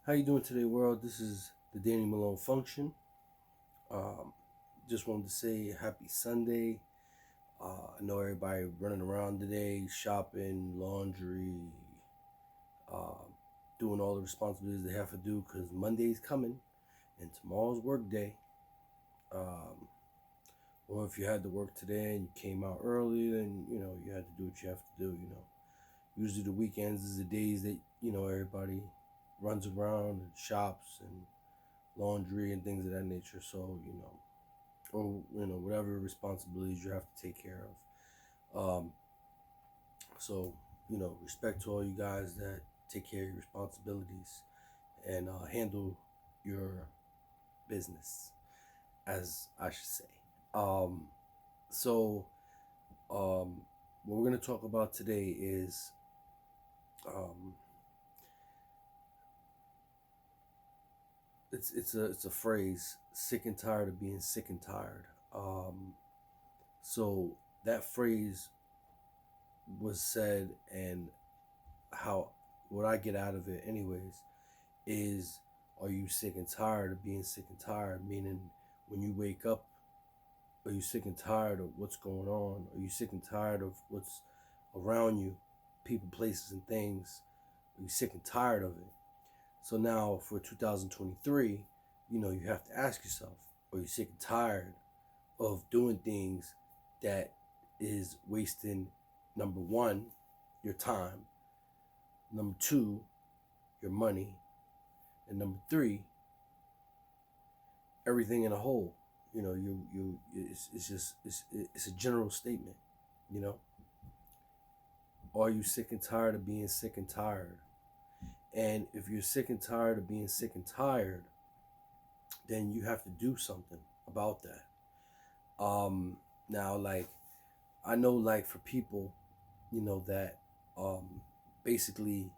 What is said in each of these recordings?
How you doing today, world? This is the Danny Malone Function. Um, just wanted to say happy Sunday. I know everybody running around today, shopping, laundry, uh, doing all the responsibilities they have to do because Monday's coming and tomorrow's work day. Um, or if you had to work today and you came out early, then you had to do what you have to do. Usually the weekends is the days that everybody runs around and shops and laundry and things of that nature. So or whatever responsibilities you have to take care of. So respect to all you guys that take care of your responsibilities and handle your business, as I should say. Um, so what we're gonna talk about today is um, it's a phrase, sick and tired of being sick and tired. So that phrase was said, and how what I get out of it anyways is, are you sick and tired of being sick and tired? Meaning, when you wake up, are you sick and tired of what's going on? Are you sick and tired of what's around you, people, places, and things? Are you sick and tired of it? So now for 2023, you have to ask yourself, are you sick and tired of doing things that is wasting, number one, your time, number two, your money, and number three, everything in a whole. It's a general statement. You know, are you sick and tired of being sick and tired? And if you're sick and tired of being sick and tired, then you have to do something about that. Now, like, I know, like, for people, that basically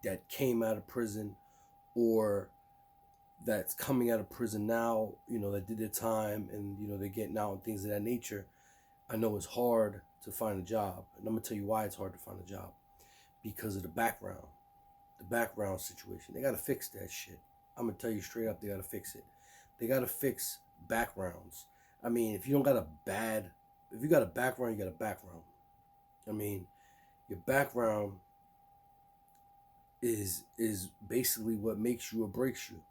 that came out of prison, or that's coming out of prison now, that did their time, and they're getting out and things of that nature. I know it's hard to find a job, and I'm gonna tell you why it's hard to find a job. Because of the background situation. They gotta fix that shit. I'm gonna tell you straight up, they gotta fix it. They gotta fix backgrounds. I mean, if you got a background, you got a background. I mean, your background is basically what makes you or breaks you.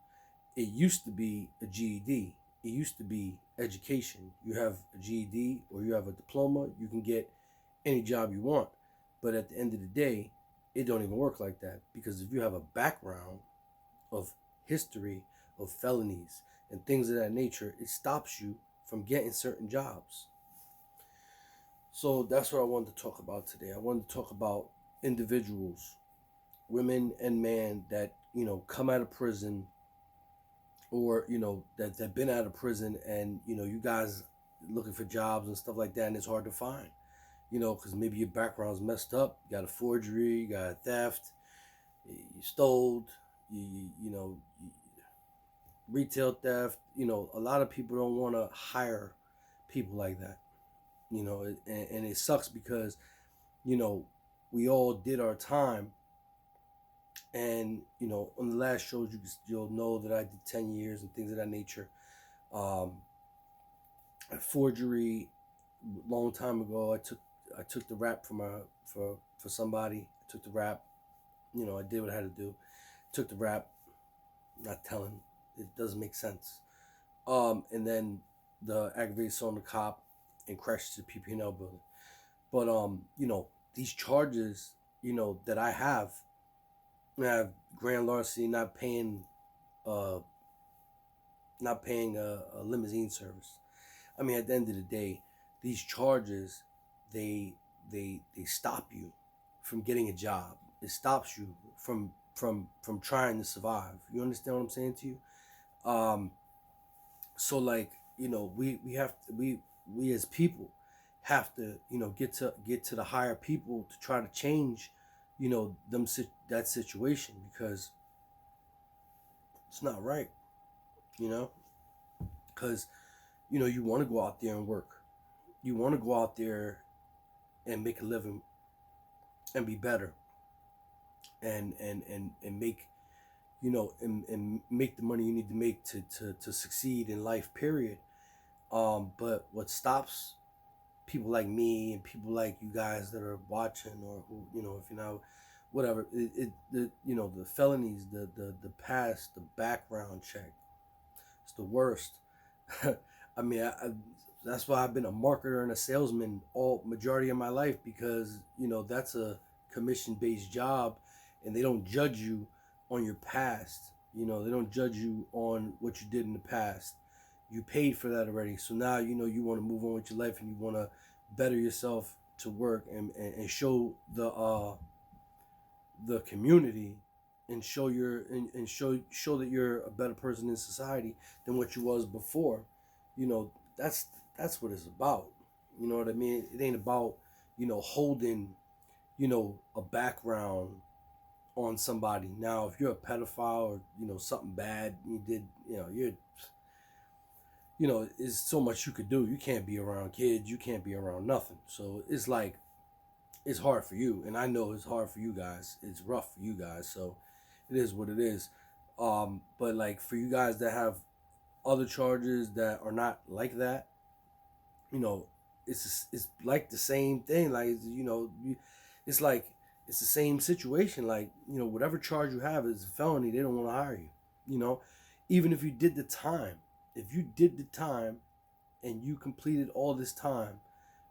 It used to be a GED. It used to be education. You have a GED or you have a diploma, you can get any job you want. But at the end of the day, it don't even work like that, because if you have a background of history of felonies and things of that nature, it stops you from getting certain jobs. So that's what I wanted to talk about today. I wanted to talk about individuals, women and men, that come out of prison, or that been out of prison, and you guys looking for jobs and stuff like that, and it's hard to find, because maybe your background's messed up. You got a forgery, you got a theft, you stole, retail theft. A lot of people don't want to hire people like that. And it sucks because you know we all did our time, and on the last shows you'll know that I did 10 years and things of that nature. Um, Forgery, long time ago. I took the rap for somebody. I took the rap. I did what I had to do. Took the rap. Not telling. It doesn't make sense. And then the aggravated assault on the cop and crashed to the PP&L building. But these charges, that I have grand larceny, uh, not paying a limousine service. I mean, at the end of the day, these charges, they stop you from getting a job. It stops you from trying to survive. You understand what I'm saying to you? Um, so, like, we as people have to get to the higher people to try to change that situation, because it's not right. You know, because you want to go out there and work. You want to go out there and make a living and be better. and make, and make the money you need to make to succeed in life, period. But what stops people like me and people like you guys that are watching, or who, if you're not, whatever, the felonies, the past, the background check, it's the worst. I mean, that's why I've been a marketer and a salesman all majority of my life, because that's a commission based job, and they don't judge you on your past. They don't judge you on what you did in the past. You paid for that already, so now you want to move on with your life, and you want to better yourself to work, and show the community, and show show that you're a better person in society than what you was before. You know, that's what it's about. You know what I mean? It ain't about, holding, a background on somebody. Now, if you're a pedophile, or, something bad you did, there's so much you could do. You can't be around kids. You can't be around nothing. So it's like, it's hard for you. And I know it's hard for you guys. It's rough for you guys. So it is what it is. But like, for you guys that have other charges that are not like that, it's like the same thing. Like, it's like, it's the same situation. Like, whatever charge you have is a felony, they don't want to hire you. Even if you did the time, and you completed all this time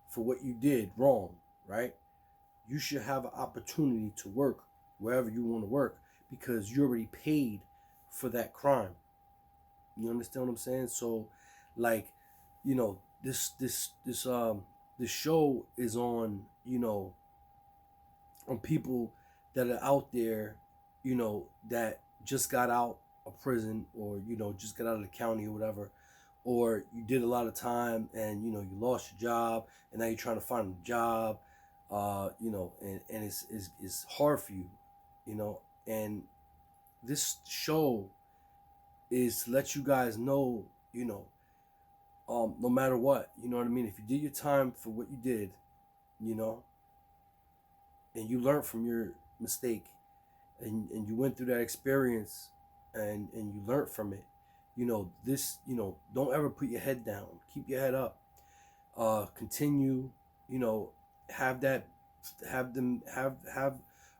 for what you did wrong, right? You should have an opportunity to work wherever you want to work, because you already paid for that crime. You understand what I'm saying? So, like, this show is on, on people that are out there, that just got out of prison, or just got out of the county or whatever, or you did a lot of time, and you lost your job, and now you're trying to find a job, and it's hard for you, and this show is to let you guys know, no matter what, you know what I mean? If you did your time for what you did, and you learned from your mistake, and you went through that experience, and you learned from it, don't ever put your head down. Keep your head up. Continue, have that, have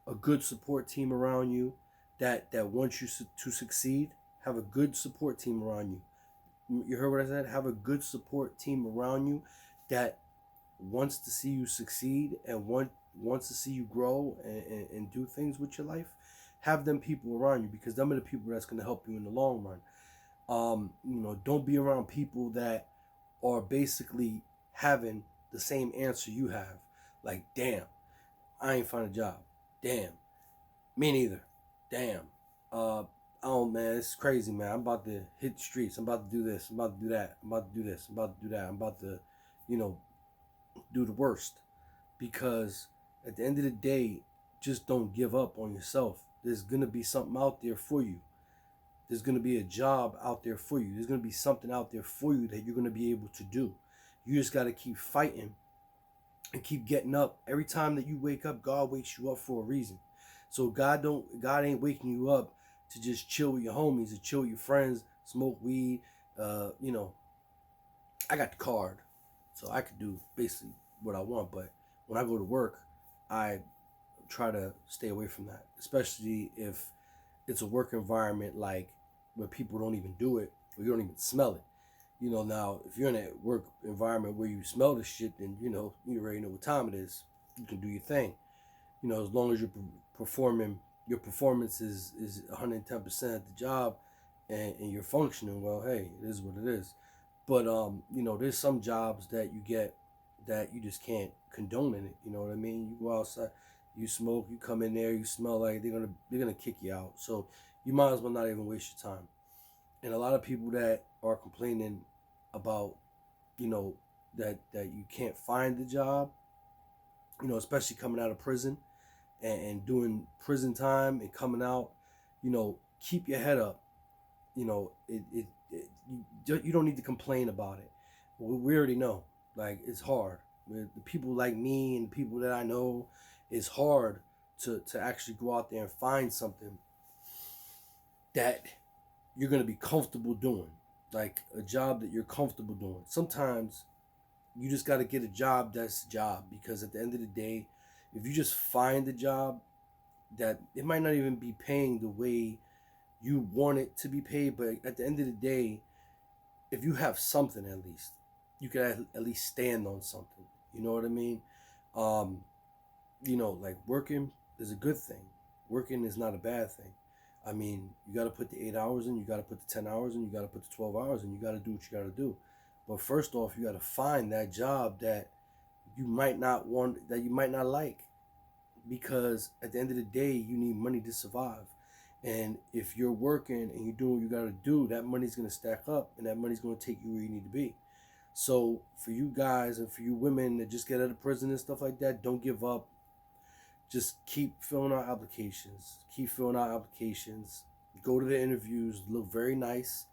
a good support team around you that wants you to succeed. Have a good support team around you. You heard what I said? Have a good support team around you that wants to see you succeed, and wants to see you grow, and do things with your life. Have them people around you, because them are the people that's going to help you in the long run. Don't be around people that are basically having the same answer you have. Like, damn, I ain't find a job. Damn, me neither. Damn, oh man, it's crazy, man. I'm about to hit the streets. I'm about to do this. I'm about to do that. I'm about to do this. I'm about to do that. I'm about to, do the worst. Because at the end of the day, just don't give up on yourself. There's gonna be something out there for you. There's gonna be a job out there for you. There's gonna be something out there for you that you're gonna be able to do. You just gotta keep fighting and keep getting up. Every time that you wake up, God wakes you up for a reason. So God ain't waking you up to just chill with your homies, or chill with your friends, smoke weed. I got the card, so I could do basically what I want. But when I go to work, I try to stay away from that, especially if it's a work environment like where people don't even do it, or you don't even smell it. Now if you're in a work environment where you smell the shit, then you already know what time it is. You can do your thing. As long as you're performing, your performance is 110% at the job, and you're functioning well, hey, it is what it is. But there's some jobs that you get that you just can't condone in it. You know what I mean? You go outside, you smoke, you come in there, you smell like they're gonna kick you out. So you might as well not even waste your time. And a lot of people that are complaining about, that you can't find the job, especially coming out of prison, and doing prison time and coming out, keep your head up. You don't need to complain about it. We already know, like, it's hard. The people like me and people that I know, it's hard to actually go out there and find something that you're going to be comfortable doing, like a job that you're comfortable doing. Sometimes you just got to get a job that's a job, because at the end of the day, if you just find a job that it might not even be paying the way you want it to be paid, but at the end of the day, if you have something, at least you can at least stand on something. You know what I mean? Um, like working is a good thing. Working is not a bad thing. I mean, you got to put the 8 hours in, you got to put the 10 hours in, you got to put the 12 hours in, you got to do what you got to do. But first off, you got to find that job that you might not want, that you might not like, because at the end of the day, you need money to survive. And if you're working and you're doing what you got to do, that money's going to stack up, and that money's going to take you where you need to be. So for you guys and for you women that just get out of prison and stuff like that, don't give up. Just keep filling out applications. Keep filling out applications. Go to the interviews. Look very nice.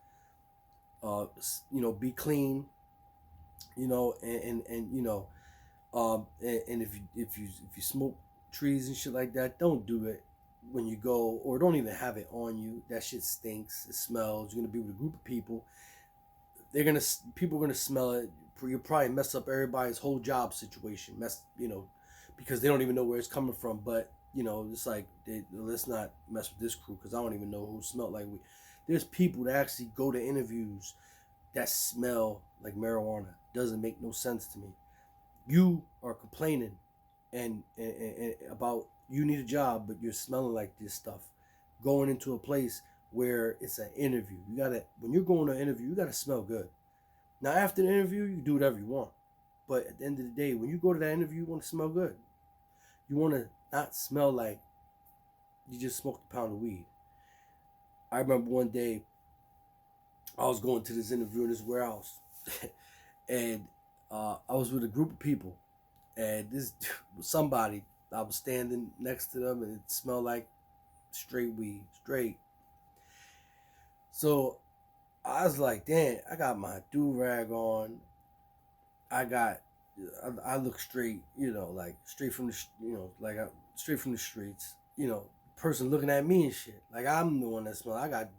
Be clean. And if you smoke trees and shit like that, don't do it when you go, or don't even have it on you. That shit stinks. It smells. You're gonna be with a group of people. People are gonna smell it. You'll probably mess up everybody's whole job situation. Because they don't even know where it's coming from. But it's like, let's not mess with this crew, because I don't even know who smelled like weed. There's people that actually go to interviews that smell like marijuana. Doesn't make no sense to me. You are complaining and about you need a job, but you're smelling like this stuff. Going into a place where it's an interview, when you're going to an interview, you gotta smell good. Now after the interview, you can do whatever you want, but at the end of the day, when you go to that interview, you want to smell good. You want to not smell like you just smoked a pound of weed. I remember one day I was going to this interview in this warehouse, and I was with a group of people, and this somebody, I was standing next to them, and it smelled like straight weed, straight. So I was like, damn, I got my do-rag on. I look straight, like straight from straight from the streets. Person looking at me and shit. Like I'm the one that smells. I got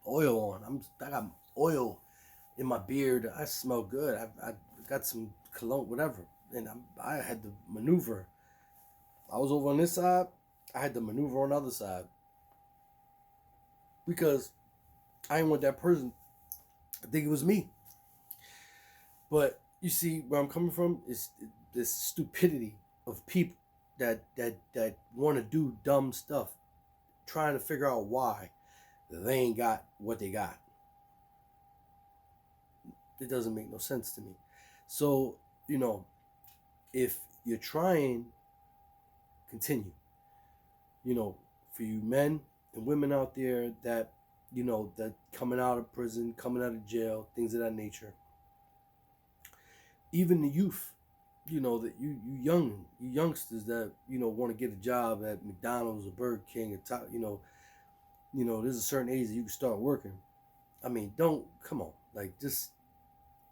oil on. I got oil in my beard. I smell good. I got some cologne, whatever. And I had to maneuver. I was over on this side. I had to maneuver on the other side, because I didn't want that person to think it was me. But you see where I'm coming from is this stupidity of people that want to do dumb stuff, trying to figure out why they ain't got what they got. It doesn't make no sense to me. So, if you're trying, continue. For you men and women out there that, that coming out of prison, coming out of jail, things of that nature. Even the youth, that you youngsters that, want to get a job at McDonald's or Burger King or top, there's a certain age that you can start working. I mean, come on, like just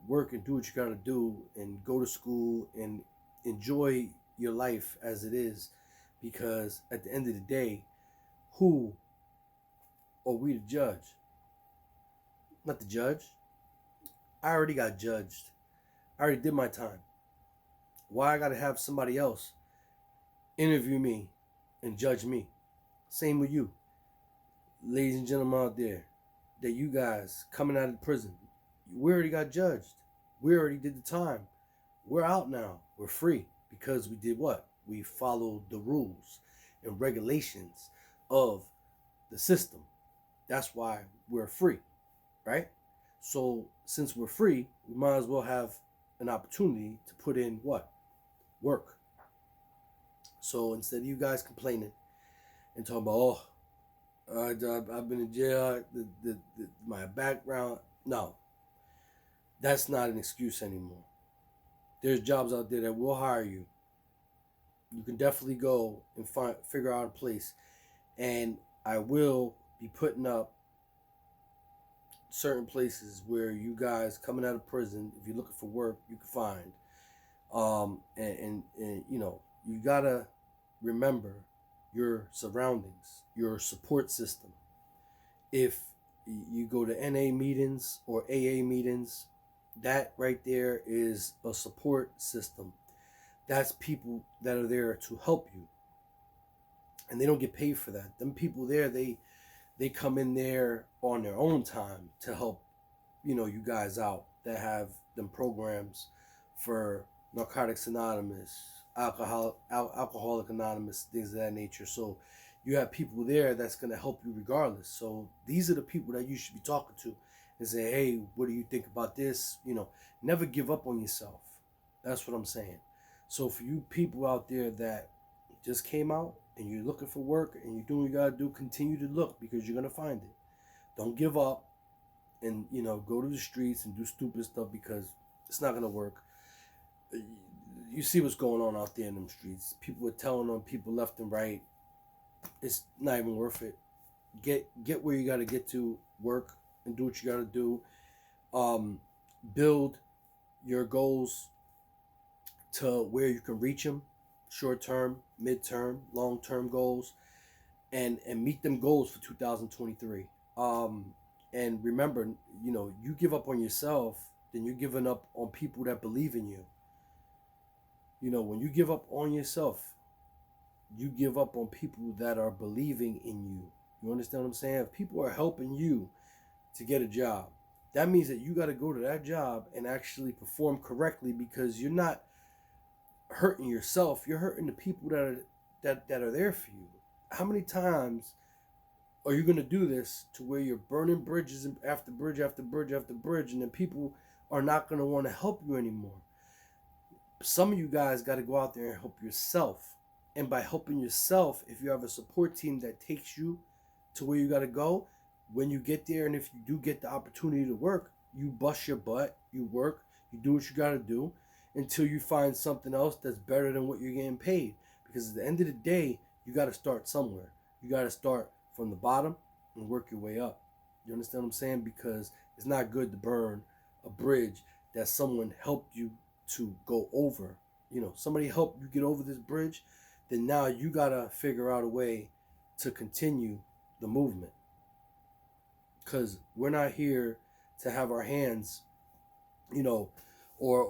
work and do what you got to do, and go to school and enjoy your life as it is, because at the end of the day, who are we to judge? Not the judge. I already got judged. I already did my time. Why I gotta have somebody else interview me and judge me? Same with you. Ladies and gentlemen out there, that you guys coming out of prison, we already got judged. We already did the time. We're out now. We're free, because we did what? We followed the rules and regulations of the system. That's why we're free, right? So since we're free, we might as well have an opportunity to put in what? Work. So instead of you guys complaining and talking about, I've been in jail, my background, no, that's not an excuse anymore. There's jobs out there that will hire you. You can definitely go and figure out a place, and I will be putting up certain places where you guys coming out of prison, if you're looking for work, you can find. And you gotta remember your surroundings, your support system. If you go to NA meetings or AA meetings, that right there is a support system. That's people that are there to help you, and they don't get paid for that. Them people there, they come in there on their own time to help, you guys out that have them programs for Narcotics Anonymous, Alcoholic Anonymous, things of that nature. So you have people there that's going to help you regardless. So these are the people that you should be talking to and say, hey, what do you think about this? Never give up on yourself. That's what I'm saying. So for you people out there that just came out and you're looking for work and you're doing what you got to do, continue to look, because you're going to find it. Don't give up and, go to the streets and do stupid stuff, because it's not going to work. You see what's going on out there in them streets. People are telling on people left and right. It's not even worth it. Get where you got to get to, work and do what you got to do. Build your goals to where you can reach them, short-term, mid-term, long-term goals, and meet them goals for 2023. And remember, you give up on yourself, then you're giving up on people that believe in you. When you give up on yourself, you give up on people that are believing in you. You understand what I'm saying? If people are helping you to get a job, that means that you got to go to that job and actually perform correctly, because you're not hurting yourself. You're hurting the people that are there for you. How many times are you going to do this to where you're burning bridges after bridge after bridge after bridge, and then people are not going to want to help you anymore? Some of you guys got to go out there and help yourself. And by helping yourself, if you have a support team that takes you to where you got to go, when you get there, and if you do get the opportunity to work, you bust your butt, you work, you do what you got to do until you find something else that's better than what you're getting paid. Because at the end of the day, you got to start somewhere. You got to start from the bottom and work your way up. You understand what I'm saying? Because it's not good to burn a bridge that someone helped you to go over. Somebody helped you get over this bridge, then now you got to figure out a way to continue the movement. Because we're not here to have our hands, or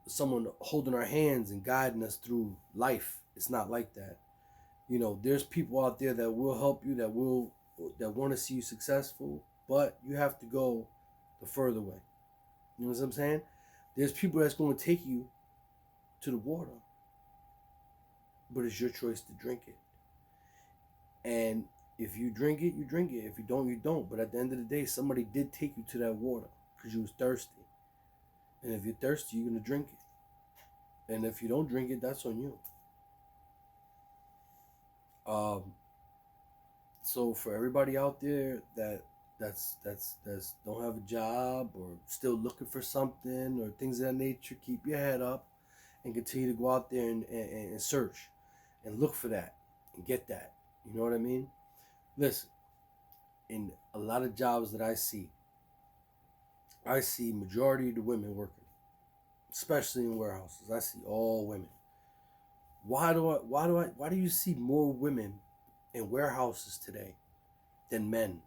someone holding our hands and guiding us through life. It's not like that. There's people out there that will help you, that want to see you successful, but you have to go the further way. You know what I'm saying? There's people that's going to take you to the water, but it's your choice to drink it. And if you drink it, you drink it. If you don't, you don't. But at the end of the day, somebody did take you to that water because you was thirsty. And if you're thirsty, you're going to drink it. And if you don't drink it, that's on you. So for everybody out there that's don't have a job or still looking for something or things of that nature, keep your head up and continue to go out there and search and look for that and get that. You know what I mean? Listen, in a lot of jobs that I see majority of the women working, especially in warehouses. I see all women. Why do you see more women in warehouses today than men?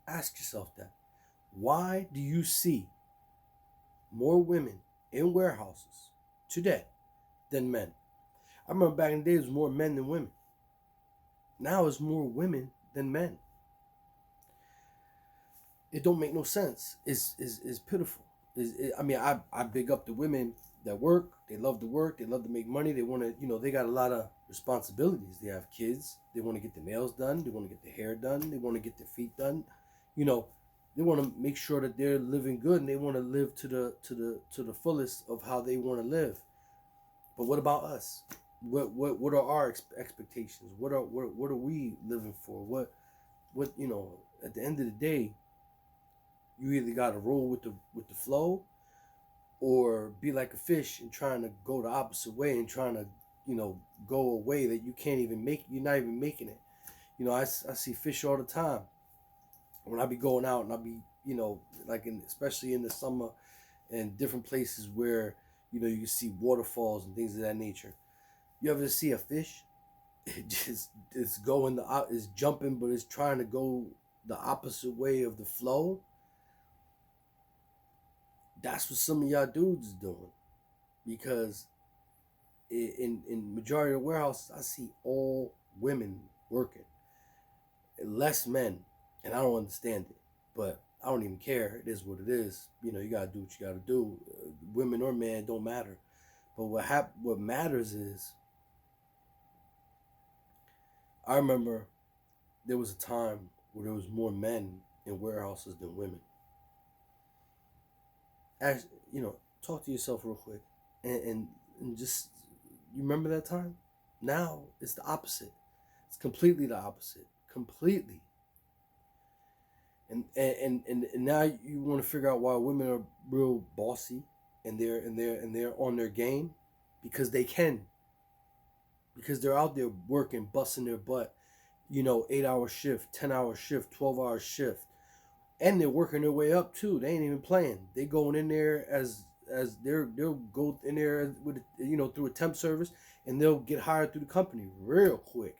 Ask yourself that. Why do you see more women in warehouses today than men? I remember back in the day, it was more men than women. Now it's more women than men. It don't make no sense. It's pitiful. I big up the women that work. They love to work. They love to make money. They want to, they got a lot of responsibilities. They have kids. They want to get their nails done. They want to get their hair done. They want to get their feet done. They want to make sure that they're living good, and they want to live to the fullest of how they want to live. But what about us? What are our expectations? What are we living for? What at the end of the day, you either got to roll with the flow, or be like a fish and trying to go the opposite way and trying to go a way that you can't even make. You're not even making it. I see fish all the time when I be going out, and I be especially in the summer and different places where you can see waterfalls and things of that nature. You ever see a fish? It's going it's jumping, but it's trying to go the opposite way of the flow. That's what some of y'all dudes is doing, because in majority of the warehouses, I see all women working, less men, and I don't understand it, but I don't even care. It is what it is. You gotta do what you gotta do. Women or men don't matter. But what matters is, I remember there was a time where there was more men in warehouses than women. Actually, talk to yourself real quick, and just, you remember that time? Now it's the opposite. It's completely the opposite. Completely. And now you want to figure out why women are real bossy, and they're on their game, because they can. Because they're out there working, busting their butt, 8-hour shift, 10-hour shift, 12-hour shift. And they're working their way up too. They ain't even playing. They going in there as they'll go in there with through a temp service, and they'll get hired through the company real quick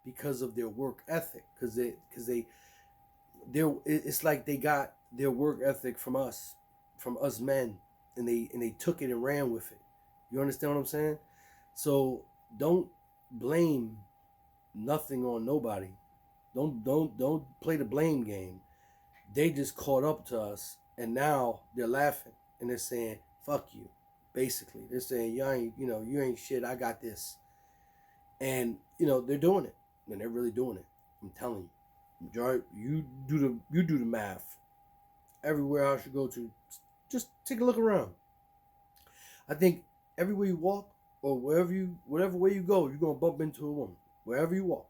because of their work ethic. Because it's like they got their work ethic from us men, and they took it and ran with it. You understand what I'm saying? So don't blame nothing on nobody. Don't play the blame game. They just caught up to us, and now they're laughing and they're saying fuck you. Basically, they're saying you ain't shit. I got this, and they're doing it, and they're really doing it. I'm telling you, you do the math. Everywhere I should go to, just take a look around. I think everywhere you walk, or whatever way you go, you're gonna bump into a woman wherever you walk.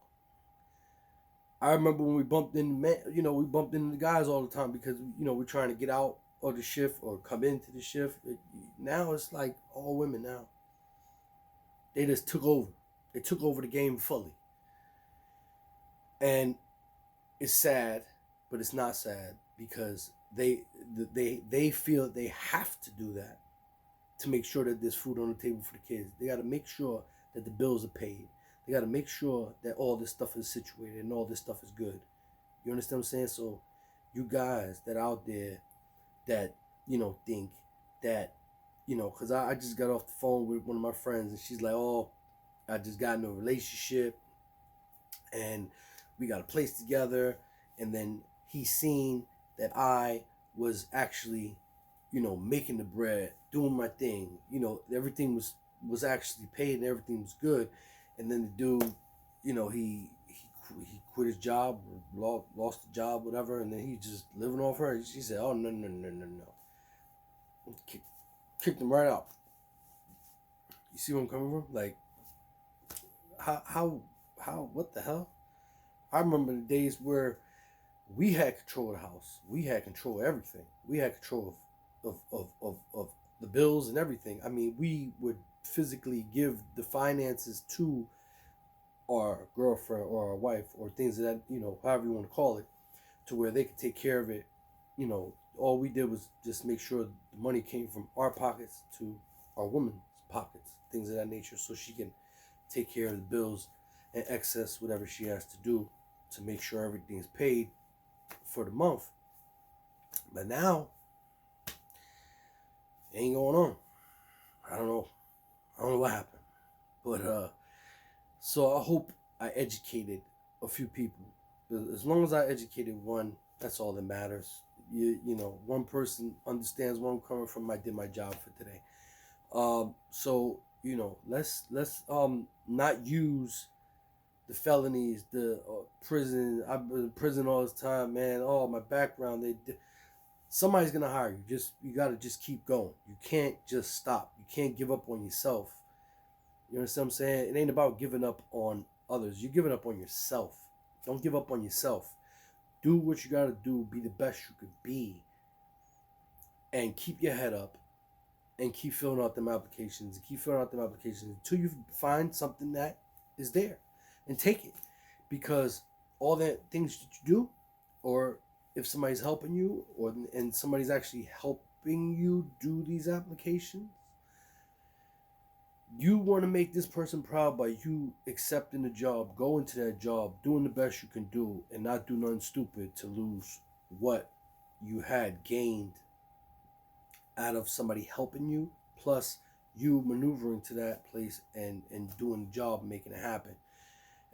I remember when we bumped into the guys all the time, because we're trying to get out of the shift or come into the shift. Now it's like all women now. They just took over. They took over the game fully, and it's sad, but it's not sad, because they feel they have to do that to make sure that there's food on the table for the kids. They got to make sure that the bills are paid. They got to make sure that all this stuff is situated and all this stuff is good. You understand what I'm saying? So you guys that out there that, think that, because I just got off the phone with one of my friends, and she's like, oh, I just got in a relationship and we got a place together. And then he seen that I was actually, making the bread, doing my thing. Everything was actually paid and everything was good. And then the dude, he quit his job, or lost the job, whatever, and then he just living off her. She said, "Oh, no, kicked him right out." You see where I'm coming from? Like, how, what the hell? I remember the days where we had control of the house. We had control of everything. We had control of the bills and everything. I mean, we would physically give the finances to our girlfriend or our wife, or things that, however you want to call it, to where they could take care of it. All we did was just make sure the money came from our pockets to our woman's pockets, things of that nature, so she can take care of the bills and excess, whatever she has to do to make sure everything's paid for the month. But now, it ain't going on. I don't know what happened. But so I hope I educated a few people. As long as I educated one, that's all that matters. One person understands where I'm coming from. I did my job for today. So let's not use the felonies, the prison. I've been in prison all this time, man. Oh, my background. Somebody's gonna hire you. You gotta just keep going. You can't just stop. You can't give up on yourself. You understand what I'm saying? It ain't about giving up on others. You're giving up on yourself. Don't give up on yourself. Do what you gotta do. Be the best you could be. And keep your head up. And keep filling out them applications. Until you find something that is there. And take it. Because all that things that you do, or if somebody's helping you, and somebody's actually helping you do these applications, You want to make this person proud by you accepting the job, going to that job, doing the best you can do, and not do nothing stupid to lose what you had gained out of somebody helping you, plus you maneuvering to that place and doing the job, making it happen.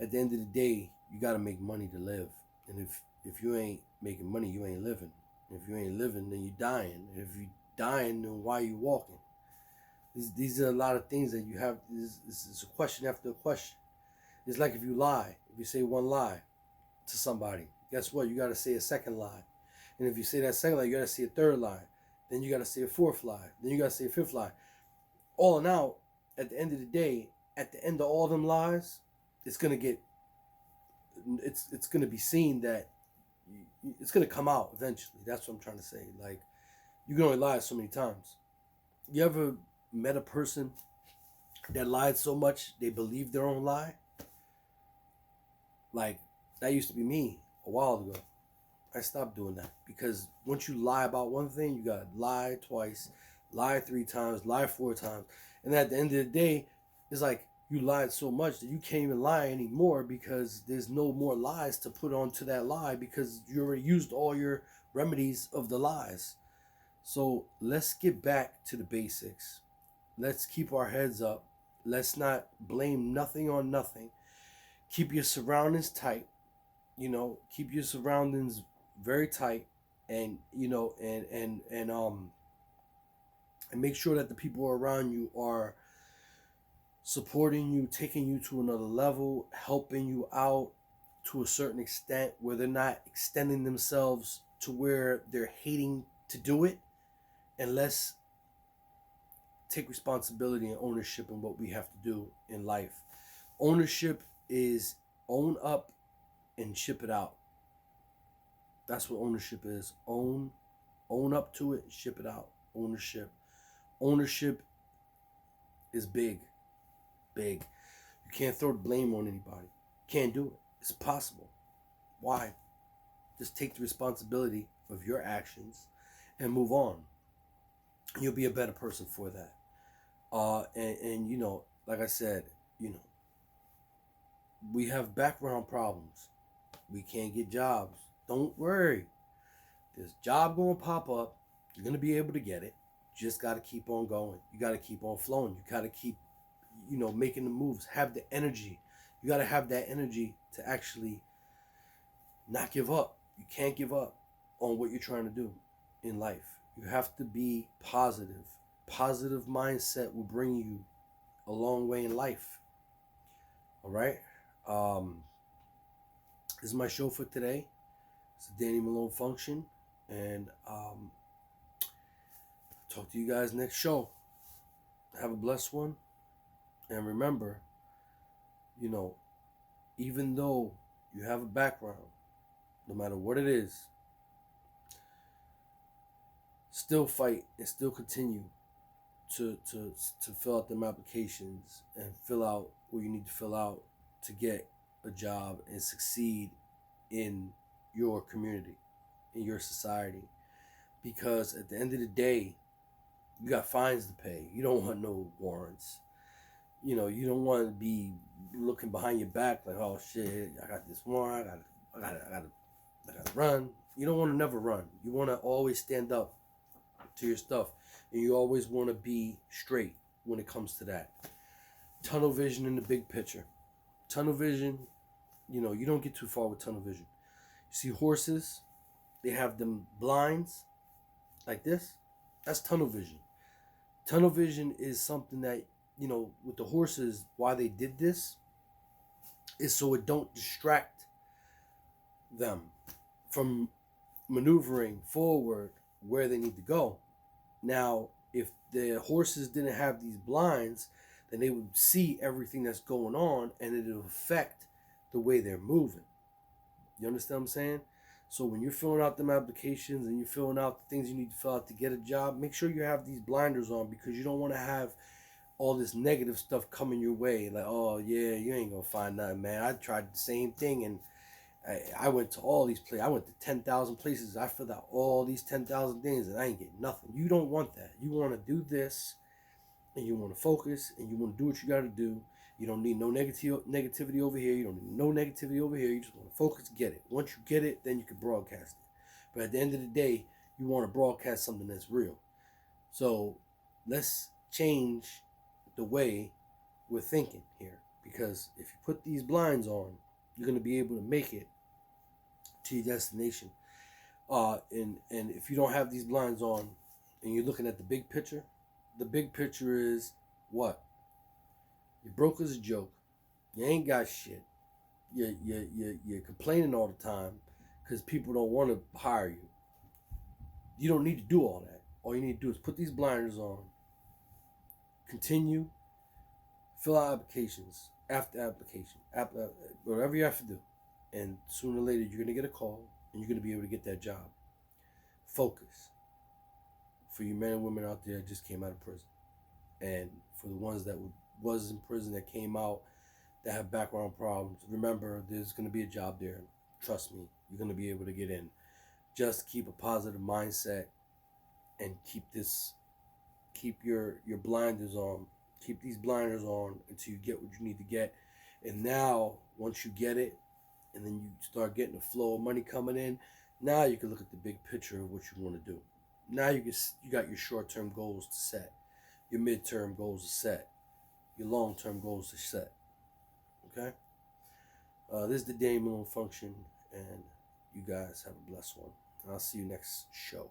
At the end of the day, you got to make money to live. And if you ain't making money, you ain't living. If you ain't living, then you dying. And if you dying, then why you walking? These are a lot of things that you have. This is a question after a question. It's like if you lie, if you say one lie to somebody, guess what? You got to say a second lie. And if you say that second lie, you got to say a third lie. Then you got to say a fourth lie. Then you got to say a fifth lie. All in all, at the end of the day, at the end of all them lies, it's gonna get. It's gonna be seen that it's gonna come out eventually. That's what I'm trying to say. Like, you can only lie so many times. You ever met a person that lied so much they believed their own lie? Like, that used to be me a while ago. I stopped doing that because once you lie about one thing, you gotta lie twice, lie 3 times, lie 4 times, and at the end of the day, it's like you lied so much that you can't even lie anymore because there's no more lies to put onto that lie because you already used all your remedies of the lies. So let's get back to the basics. Let's keep our heads up. Let's not blame nothing on nothing. Keep your surroundings tight. Keep your surroundings very tight, and and make sure that the people around you are supporting you, taking you to another level, helping you out to a certain extent where they're not extending themselves to where they're hating to do it. And let's take responsibility and ownership in what we have to do in life. Ownership is own up and ship it out. That's what ownership is. Own up to it, ship it out. Ownership is big. You can't throw the blame on anybody. Can't do it. It's possible. Why? Just take the responsibility of your actions and move on. You'll be a better person for that. And like I said, we have background problems. We can't get jobs. Don't worry. This job gonna pop up. You're gonna be able to get it. You just gotta keep on going. You gotta keep on flowing. You gotta keep, making the moves. Have the energy. You gotta have that energy to actually not give up. You can't give up on what you're trying to do in life. You have to be positive. Positive mindset will bring you a long way in life. All right. This is my show for today. It's the Danny Malone Function, and talk to you guys next show. Have a blessed one, and remember, even though you have a background, no matter what it is, still fight and still continue to fill out them applications and fill out what you need to fill out to get a job and succeed in your community, in your society. Because at the end of the day, you got fines to pay. You don't want no warrants. You don't want to be looking behind your back like, oh shit, I got this warrant, I gotta run. You don't want to never run. You want to always stand up to your stuff, and you always want to be straight when it comes to that. Tunnel vision in the big picture. Tunnel vision, you don't get too far with tunnel vision. You see horses, they have them blinds like this. That's tunnel vision. Tunnel vision is something that, with the horses, why they did this is so it don't distract them from maneuvering forward where they need to go. Now, if the horses didn't have these blinds, then they would see everything that's going on, and it'll affect the way they're moving. You understand what I'm saying? So when you're filling out them applications and you're filling out the things you need to fill out to get a job, make sure you have these blinders on, because you don't want to have all this negative stuff coming your way. Like, oh yeah, you ain't gonna find nothing, man. I tried the same thing, and I went to all these places. I went to 10,000 places. I filled out all these 10,000 things, and I ain't getting nothing. You don't want that. You want to do this and you want to focus, and you want to do what you got to do. You don't need no negativity over here. You don't need no negativity over here. You just want to focus, get it. Once you get it, then you can broadcast it. But at the end of the day, you want to broadcast something that's real. So let's change the way we're thinking here. Because if you put these blinds on, you're going to be able to make it to your destination. And if you don't have these blinds on and you're looking at the big picture is what? You're broke as a joke. You ain't got shit. You're complaining all the time because people don't want to hire you. You don't need to do all that. All you need to do is put these blinders on, continue, fill out applications after application, whatever you have to do. And sooner or later, you're going to get a call and you're going to be able to get that job. Focus. For you men and women out there that just came out of prison. And for the ones that was in prison that came out that have background problems, remember there's going to be a job there. Trust me, you're going to be able to get in. Just keep a positive mindset and keep your blinders on. Keep these blinders on until you get what you need to get. And now, once you get it, and then you start getting the flow of money coming in, now you can look at the big picture of what you want to do. Now you got your short-term goals to set, your mid-term goals to set, your long-term goals to set. Okay? This is the Danny Malone Function, and you guys have a blessed one. I'll see you next show.